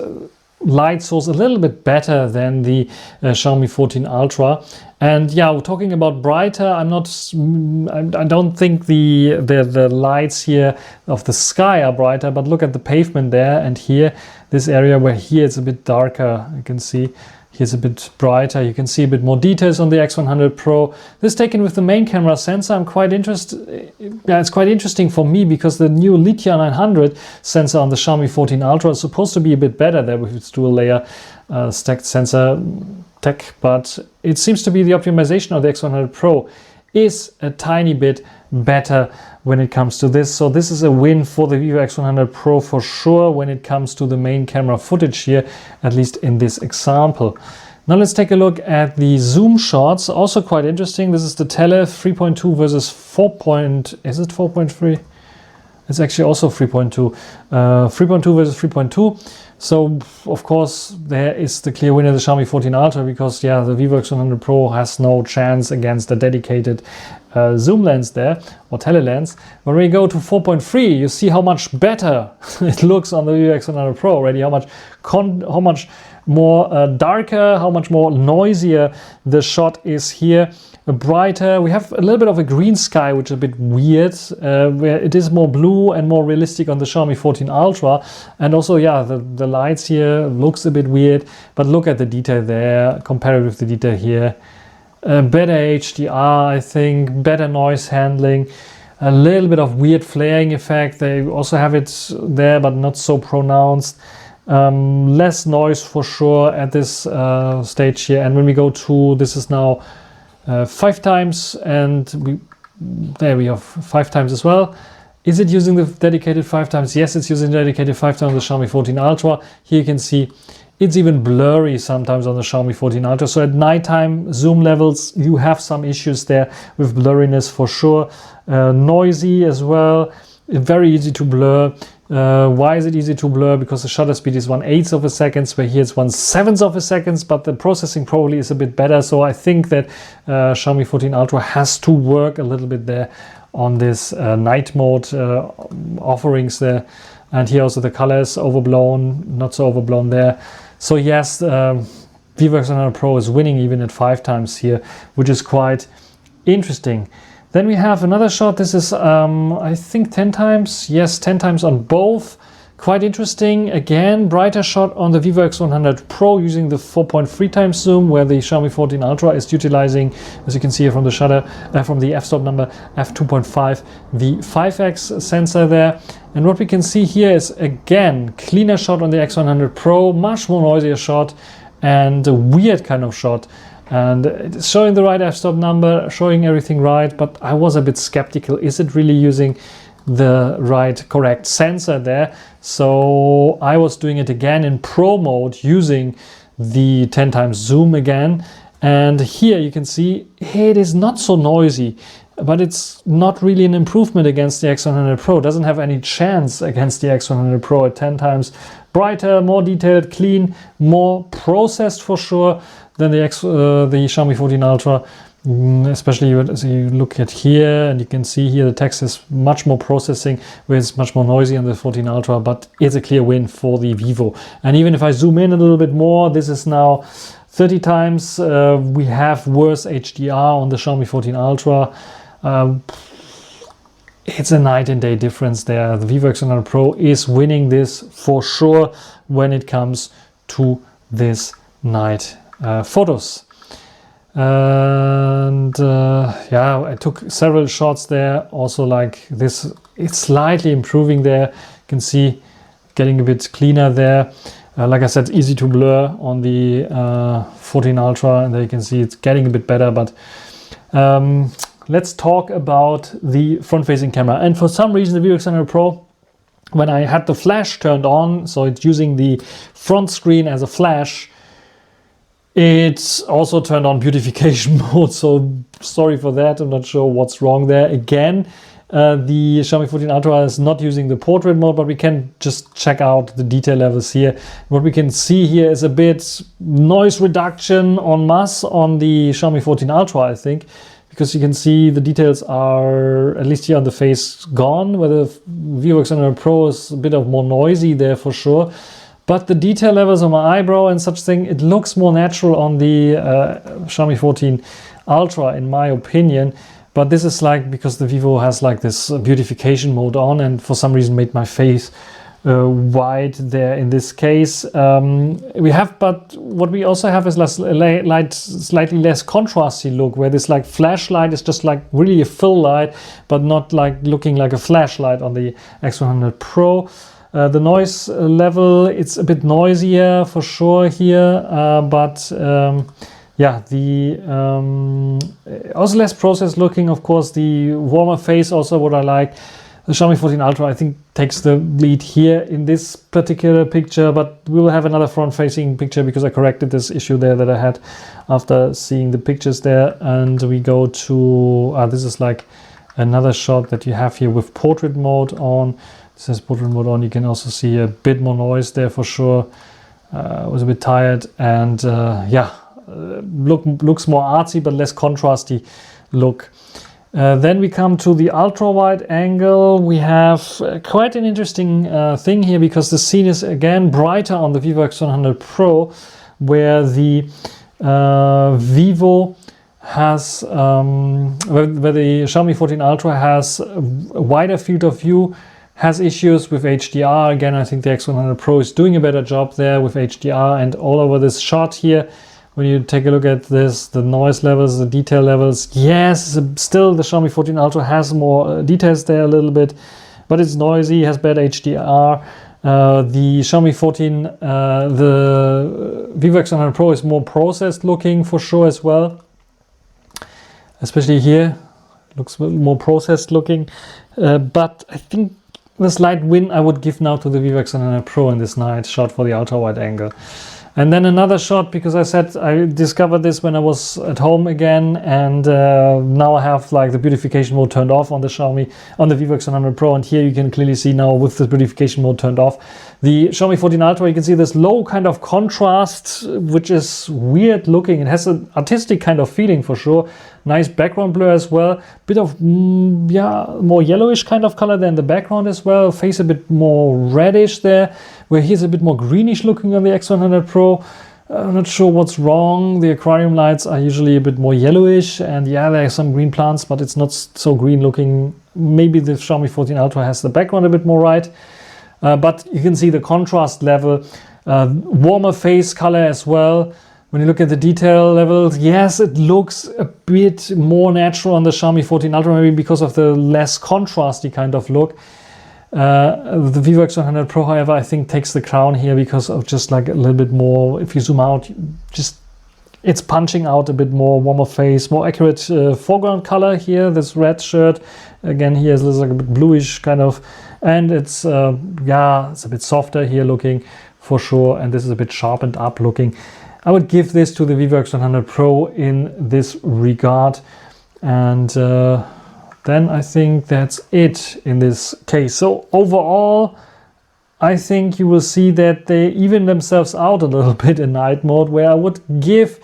light source a little bit better than the Xiaomi 14 Ultra. And yeah, we're talking about brighter. I don't think the lights here of the sky are brighter, but look at the pavement there, and here, this area where here it's a bit darker. You can see here's a bit brighter. You can see a bit more details on the X100 Pro. This is taken with the main camera sensor. I'm quite interested. Yeah, it's quite interesting for me because the new Lithium 900 sensor on the Xiaomi 14 Ultra is supposed to be a bit better there with its dual layer stacked sensor tech, but it seems to be the optimization of the X100 Pro is a tiny bit better when it comes to this. So this is a win for the Vivo X100 Pro for sure when it comes to the main camera footage here, at least in this example. Now let's take a look at the zoom shots. Also quite interesting. This is the tele 3.2 versus 4. Is it 4.3? It's actually also 3.2. 3.2 versus 3.2. So of course there is the clear winner, the Xiaomi 14 Ultra, because yeah, the Vivo X100 Pro has no chance against the dedicated zoom lens there, or tele-lens. When we go to 4.3, you see how much better it looks on the Vivo X100 Pro already, how much more darker, how much more noisier the shot is here. Brighter. We have a little bit of a green sky, which is a bit weird, where it is more blue and more realistic on the Xiaomi 14 Ultra. And also, yeah, the lights here looks a bit weird, but look at the detail there, compare it with the detail here. Better HDR, I think, better noise handling, a little bit of weird flaring effect. They also have it there, but not so pronounced. Less noise for sure at this stage here. And when we go to, this is now 5 times, and there we have 5 times as well. Is it using the dedicated 5 times? Yes, it's using dedicated 5 times on the Xiaomi 14 Ultra. Here you can see it's even blurry sometimes on the Xiaomi 14 Ultra. So at nighttime zoom levels, you have some issues there with blurriness for sure. Noisy as well, very easy to blur. Why is it easy to blur? Because the shutter speed is 1/8 of a second, where here it's 1/7 of a second, but the processing probably is a bit better. So I think that Xiaomi 14 Ultra has to work a little bit there on this night mode offerings there. And here also the color is overblown, not so overblown there. So yes, Vivo X100 Pro is winning even at 5 times here, which is quite interesting. Then we have another shot. This is, I think 10 times. Yes, 10 times on both. Quite interesting. Again, brighter shot on the Vivo X100 Pro using the 4.3 times zoom, where the Xiaomi 14 Ultra is utilizing, as you can see here from the shutter, from the f-stop number f2.5, the 5x sensor there. And what we can see here is, again, cleaner shot on the X100 Pro, much more noisier shot, and a weird kind of shot. And it's showing the right f-stop number, showing everything right, but I was a bit skeptical. Is it really using the right correct sensor there? So I was doing it again in Pro mode using the 10 times zoom again. And here you can see it is not so noisy, but it's not really an improvement against the X100 Pro. It doesn't have any chance against the X100 Pro at 10 times brighter, more detailed, clean, more processed for sure than the Xiaomi 14 Ultra. Especially as you look at here, and you can see here the text is much more processing, where it's much more noisy on the 14 Ultra, but it's a clear win for the Vivo. And even if I zoom in a little bit more, this is now 30 times. We have worse HDR on the Xiaomi 14 Ultra. It's a night and day difference there. The Vivo X100 Pro is winning this for sure when it comes to this night photos. And yeah, I took several shots there, also like this. It's slightly improving there. You can see getting a bit cleaner there. Like I said, easy to blur on the 14 Ultra, and there you can see it's getting a bit better. But let's talk about the front-facing camera. And for some reason, the Vivo X100 Pro, when I had the flash turned on, so it's using the front screen as a flash, it's also turned on beautification mode. So sorry for that. I'm not sure what's wrong there. Again, the Xiaomi 14 Ultra is not using the portrait mode, but we can just check out the detail levels here. What we can see here is a bit noise reduction en masse on the Xiaomi 14 Ultra, I think, because you can see the details are, at least here on the face, gone, where the Vivo X100 Pro is a bit of more noisy there for sure. But the detail levels on my eyebrow and such thing, it looks more natural on the Xiaomi 14 Ultra, in my opinion. But this is like because the Vivo has like this beautification mode on, and for some reason made my face white there in this case. We have, but what we also have is slightly less contrasty look, where this like flashlight is just like really a fill light, but not like looking like a flashlight on the X100 Pro. The noise level, it's a bit noisier for sure here, but yeah, the also less processed looking. Of course, the warmer face also what I like. The Xiaomi 14 Ultra, I think, takes the lead here in this particular picture, but we will have another front-facing picture because I corrected this issue there that I had after seeing the pictures there. And we go to, this is like Another shot that you have here with portrait mode on. It says portrait mode on. You can also see a bit more noise there for sure. I was a bit tired, and looks more artsy but less contrasty look. Then we come to the ultra wide angle. We have quite an interesting thing here, because the scene is again brighter on the Vivo X100 Pro, where the Vivo has where the Xiaomi 14 Ultra has a wider field of view, has issues with HDR. Again, I think the X100 Pro is doing a better job there with HDR, and all over this shot here, when you take a look at this, the noise levels, the detail levels, yes, still the Xiaomi 14 Ultra has more details there a little bit, but it's noisy, has bad HDR. The Xiaomi 14, the Vivo X100 Pro is more processed looking for sure as well. Especially here, looks more processed looking. But I think the slight win I would give now to the Vivo X100 Pro in this night shot for the ultra wide angle. And then another shot, because I said I discovered this when I was at home again, and now I have like the beautification mode turned off on the Vivo X100 Pro, and here you can clearly see now with the beautification mode turned off, the Xiaomi 14 Ultra, you can see this low kind of contrast, which is weird looking. It has an artistic kind of feeling for sure. Nice background blur as well. Bit of more yellowish kind of color than the background as well. Face a bit more reddish there, where here's a bit more greenish looking on the X100 Pro. I'm not sure what's wrong. The aquarium lights are usually a bit more yellowish, and yeah, there are some green plants, but it's not so green looking. Maybe the Xiaomi 14 Ultra has the background a bit more right. But you can see the contrast level, warmer face color as well. When you look at the detail levels, yes, it looks a bit more natural on the Xiaomi 14 Ultra, maybe because of the less contrasty kind of look. The Vivo X100 Pro, however, I think takes the crown here because of just like a little bit more, if you zoom out, just it's punching out a bit more, warmer face, more accurate foreground color here, this red shirt. Again, here is like a bit bluish kind of, and it's it's a bit softer here looking for sure, and this is a bit sharpened up looking. I would give this to the Vivo X100 Pro in this regard, and then I think that's it in this case. So overall, I think you will see that they even themselves out a little bit in night mode, where I would give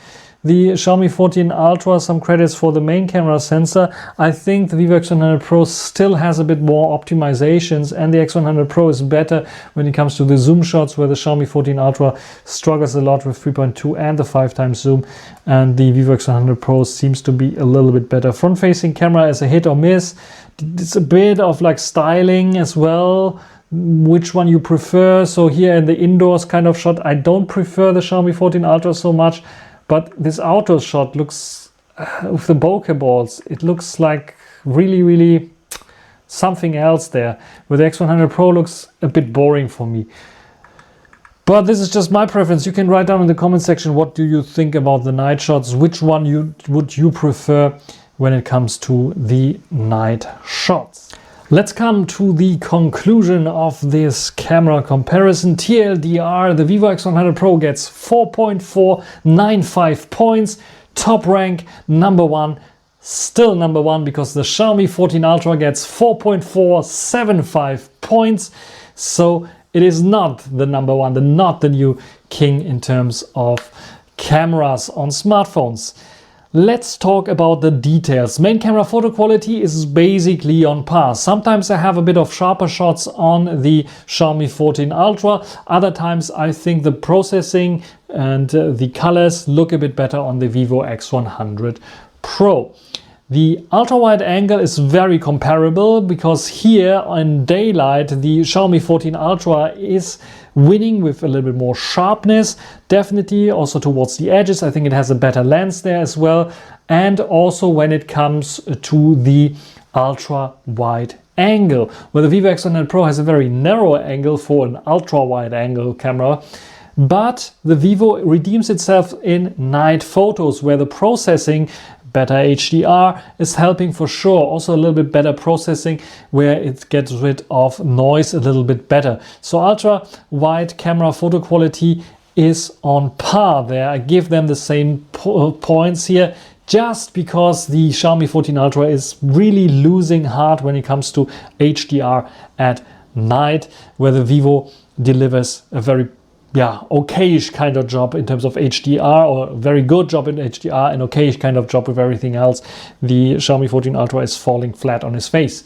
the Xiaomi 14 Ultra some credits for the main camera sensor. I think the Vivo X100 Pro still has a bit more optimizations, and the X100 Pro is better when it comes to the zoom shots, where the Xiaomi 14 Ultra struggles a lot with 3.2 and the 5x zoom, and the Vivo X100 Pro seems to be a little bit better. Front-facing camera is a hit or miss. It's a bit of like styling as well, which one you prefer. So here in the indoors kind of shot, I don't prefer the Xiaomi 14 Ultra so much. But this outdoor shot looks, with the bokeh balls, it looks like really, really something else there. With the X100 Pro looks a bit boring for me. But this is just my preference. You can write down in the comment section, what do you think about the night shots? Which one would you prefer when it comes to the night shots? Let's come to the conclusion of this camera comparison. TLDR, the Vivo X100 Pro gets 4.495 points. Top rank, number one. Still number one, because the Xiaomi 14 Ultra gets 4.475 points. So it is not the number one, not the new king in terms of cameras on smartphones. Let's talk about the details. Main camera photo quality is basically on par. Sometimes I have a bit of sharper shots on the Xiaomi 14 Ultra. Other times I think the processing and the colors look a bit better on the Vivo X100 Pro. The ultra wide angle is very comparable, because here in daylight the Xiaomi 14 Ultra is winning with a little bit more sharpness, definitely also towards the edges. I think it has a better lens there as well, and also when it comes to the ultra wide angle, where the Vivo X100 Pro has a very narrow angle for an ultra wide angle camera. But the Vivo redeems itself in night photos, where the processing, better HDR, is helping for sure. Also a little bit better processing, where it gets rid of noise a little bit better. So ultra wide camera photo quality is on par there. I give them the same points here. just because the Xiaomi 14 Ultra is really losing hard when it comes to HDR at night, where the Vivo delivers a very okayish kind of job in terms of HDR, or a very good job in HDR and okayish kind of job with everything else. The Xiaomi 14 Ultra is falling flat on its face.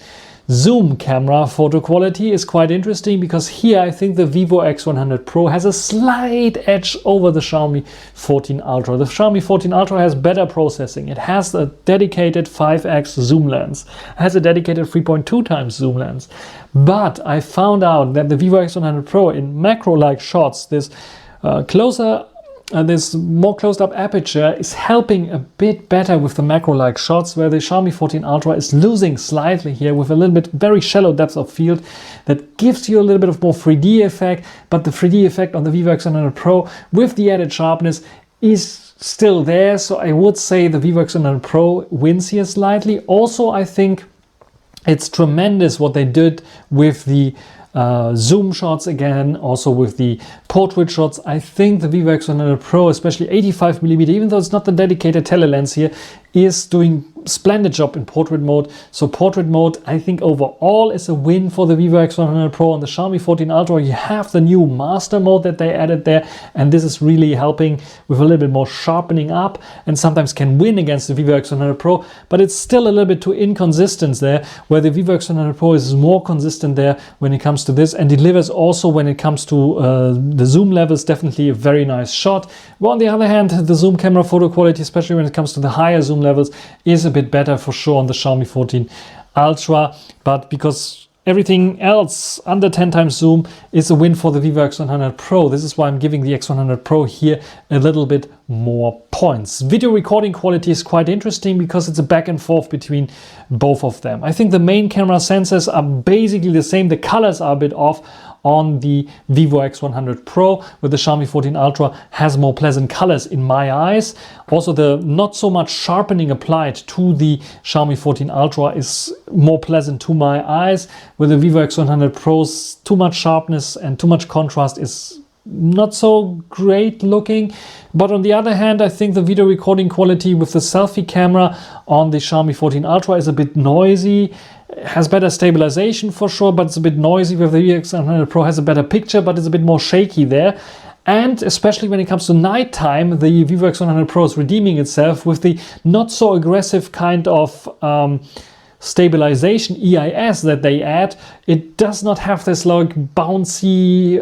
Zoom camera photo quality is quite interesting, because here I think the Vivo X100 Pro has a slight edge over the Xiaomi 14 Ultra. The Xiaomi 14 Ultra has better processing. It has a dedicated 5x zoom lens, it has a dedicated 3.2 times zoom lens. But I found out that the Vivo X100 Pro in macro-like shots, this this more closed up aperture is helping a bit better with the macro-like shots, where the Xiaomi 14 Ultra is losing slightly here with a little bit very shallow depth of field that gives you a little bit of more 3D effect. But the 3D effect on the Vivo X100 Pro with the added sharpness is still there. So I would say the Vivo X100 Pro wins here slightly. Also, I think it's tremendous what they did with the zoom shots again, also with the portrait shots. I think the Vivo X100 Pro, especially 85mm, even though it's not the dedicated telelens here, is doing splendid job in portrait mode. So portrait mode, I think overall is a win for the Vivo X100 Pro. On the Xiaomi 14 Ultra, you have the new master mode that they added there, and this is really helping with a little bit more sharpening up, and sometimes can win against the Vivo X100 Pro, but it's still a little bit too inconsistent there, where the Vivo X100 Pro is more consistent there when it comes to this, and delivers also when it comes to the zoom levels, definitely a very nice shot. Well, on the other hand, the zoom camera photo quality, especially when it comes to the higher zoom levels, is a bit better for sure on the Xiaomi 14 Ultra, but because everything else under 10 times zoom is a win for the Vivo X100 Pro. This is why I'm giving the X100 Pro here a little bit more points. Video recording quality is quite interesting, because it's a back and forth between both of them. I think the main camera sensors are basically the same. The colors are a bit off on the Vivo X100 Pro, where the Xiaomi 14 Ultra has more pleasant colors in my eyes. Also, the not so much sharpening applied to the Xiaomi 14 Ultra is more pleasant to my eyes, where the Vivo X100 Pro's too much sharpness and too much contrast is not so great looking. But on the other hand, I think the video recording quality with the selfie camera on the Xiaomi 14 Ultra is a bit noisy. It has better stabilization for sure, but it's a bit noisy. With the Vivo X100 Pro has a better picture, but it's a bit more shaky there. And especially when it comes to nighttime, the Vivo X100 Pro is redeeming itself with the not so aggressive kind of stabilization EIS that they add. It does not have this like bouncy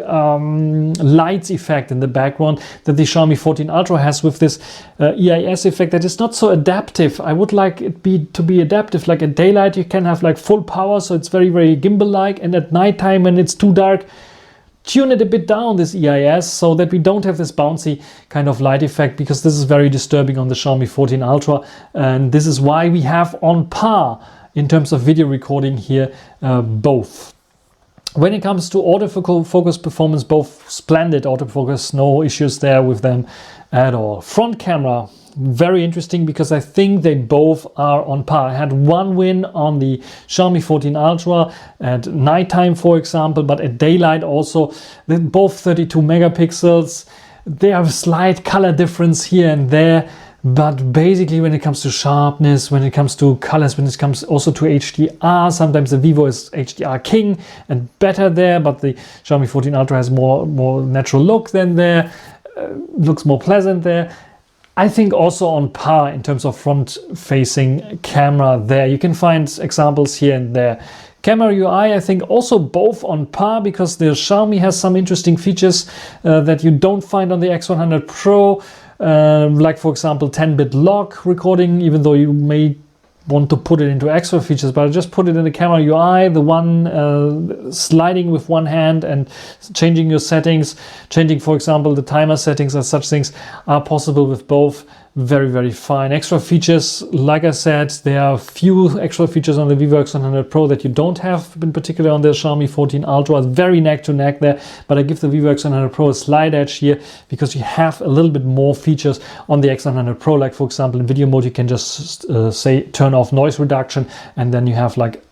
lights effect in the background that the Xiaomi 14 Ultra has, with this EIS effect that is not so adaptive. I would like it to be adaptive. Like at daylight you can have like full power, so it's very, very gimbal-like, and at nighttime when it's too dark, tune it a bit down, this EIS, so that we don't have this bouncy kind of light effect, because this is very disturbing on the Xiaomi 14 Ultra. And this is why we have on par in terms of video recording here, both. When it comes to autofocus performance, both splendid autofocus, no issues there with them at all. Front camera, very interesting, because I think they both are on par. I had one win on the Xiaomi 14 Ultra at nighttime, for example, but at daylight also. They're both 32 megapixels. They have a slight color difference here and there. But basically, when it comes to sharpness, when it comes to colors, when it comes also to HDR, sometimes the Vivo is HDR king and better there, but the Xiaomi 14 Ultra has more natural look than there, looks more pleasant there. I think also on par in terms of front-facing camera there. You can find examples here and there. Camera UI, I think also both on par, because the Xiaomi has some interesting features that you don't find on the X100 Pro. Like for example 10-bit lock recording, even though you may want to put it into extra features, but I just put it in the camera UI, the one sliding with one hand and changing your settings, changing for example the timer settings and such things are possible with both. Very, very fine. Extra features, like I said, there are a few extra features on the Vivo X100 Pro that you don't have, in particular on the Xiaomi 14 Ultra. Very neck to neck there, but I give the Vivo X100 Pro a slight edge here, because you have a little bit more features on the X100 Pro. Like for example, in video mode, you can just say turn off noise reduction, and then you have like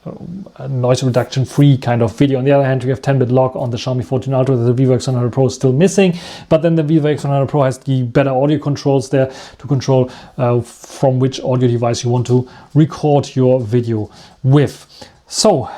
a noise reduction free kind of video. On the other hand, you have 10-bit lock on the Xiaomi 14 Ultra that the Vivo X100 Pro is still missing, but then the Vivo X100 Pro has the better audio controls there to control from which audio device you want to record your video with. So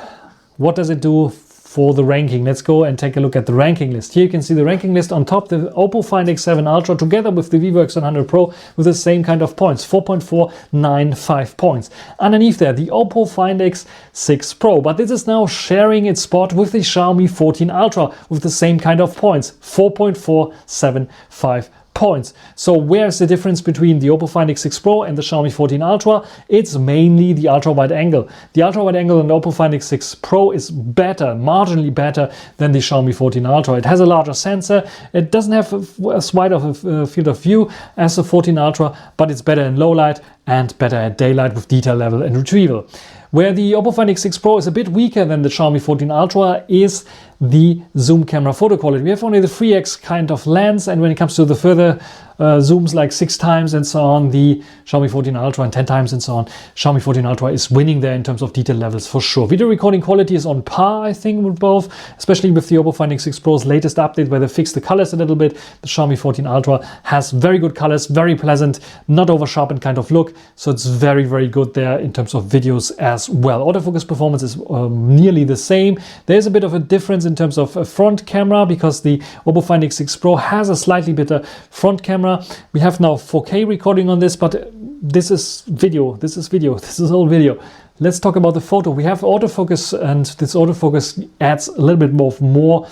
what does it do for the ranking? Let's go and take a look at the ranking list. Here you can see the ranking list. On top, the Oppo Find X7 Ultra together with the Vivo X100 Pro with the same kind of points, 4.495 points. Underneath there, the Oppo Find X6 Pro, but this is now sharing its spot with the Xiaomi 14 Ultra with the same kind of points, 4.475 points. So where's the difference between the Oppo Find X6 Pro and the Xiaomi 14 Ultra? It's mainly the ultra wide angle. The ultra wide angle on the Oppo Find X6 Pro is better, marginally better than the Xiaomi 14 Ultra. It has a larger sensor. It doesn't have as wide of a field of view as the 14 Ultra, but it's better in low light and better at daylight with detail level and retrieval. Where the Oppo Find X6 Pro is a bit weaker than the Xiaomi 14 Ultra is the zoom camera photo quality. We have only the 3x kind of lens, and when it comes to the further zooms like 6 times and so on, the Xiaomi 14 Ultra and 10 times and so on, Xiaomi 14 Ultra is winning there in terms of detail levels for sure. Video recording quality is on par, I think, with both, especially with the Oppo Find X6 Pro's latest update where they fixed the colors a little bit. The Xiaomi 14 Ultra has very good colors, very pleasant, not over sharpened kind of look, so it's very, very good there in terms of videos as well. Autofocus performance is nearly the same. There's a bit of a difference in terms of a front camera because the Oppo Find X6 Pro has a slightly better front camera. We have now 4K recording on this, but this is video, this is all video. Let's talk about the photo. We have autofocus, and this autofocus adds a little bit more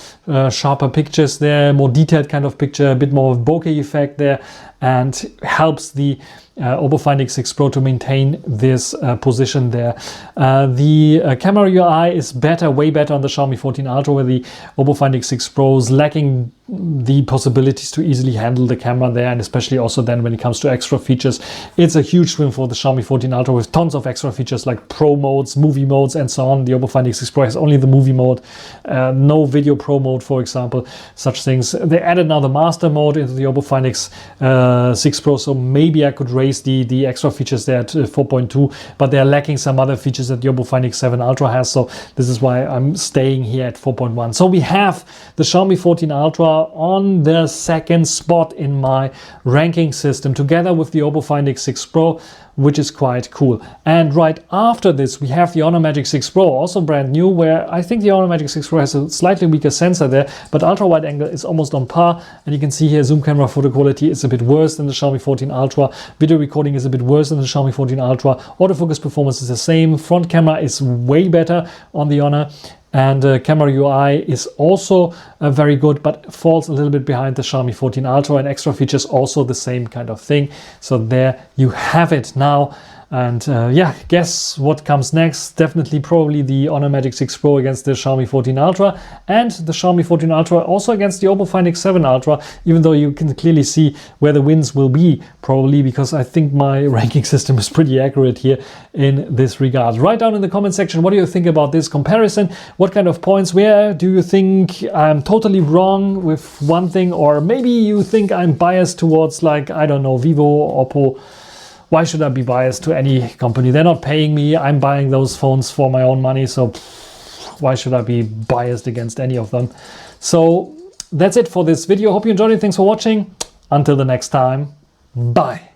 sharper pictures there, more detailed kind of picture, a bit more of bokeh effect there, and helps the Oppo Find X6 Pro to maintain this position there. The camera UI is better, way better on the Xiaomi 14 Ultra, where the Oppo Find X6 Pro is lacking the possibilities to easily handle the camera there, and especially also then when it comes to extra features. It's a huge swing for the Xiaomi 14 Ultra with tons of extra features like Pro modes, movie modes and so on. The Oppo Find X6 Pro has only the movie mode, no video Pro mode, for example, such things. They added now the master mode into the Oppo Find X6 Pro, so maybe I could raise the extra features there to 4.2, but they're lacking some other features that the Oppo Find X7 Ultra has, so this is why I'm staying here at 4.1. So we have the Xiaomi 14 Ultra on the second spot in my ranking system together with the Oppo Find X6 Pro, which is quite cool. And right after this we have the Honor Magic 6 Pro, also brand new, where I think the Honor Magic 6 Pro has a slightly weaker sensor there, but ultra wide angle is almost on par, and you can see here zoom camera photo quality is a bit worse than the Xiaomi 14 Ultra, video recording is a bit worse than the Xiaomi 14 Ultra, autofocus performance is the same, front camera is way better on the Honor, and camera UI is also very good, but falls a little bit behind the Xiaomi 14 Ultra, and extra features also the same kind of thing. So there you have it now. And yeah, guess what comes next? Definitely probably the Honor Magic 6 Pro against the Xiaomi 14 Ultra, and the Xiaomi 14 Ultra also against the Oppo Find X7 Ultra, even though you can clearly see where the wins will be, probably, because I think my ranking system is pretty accurate here in this regard. Write down in the comment section, what do you think about this comparison? What kind of points? Where do you think I'm totally wrong with one thing, or maybe you think I'm biased towards, like, I don't know, Vivo, Oppo? Why should I be biased to any company? They're not paying me. I'm buying those phones for my own money. So why should I be biased against any of them? So that's it for this video. Hope you enjoyed it. Thanks for watching. Until the next time. Bye.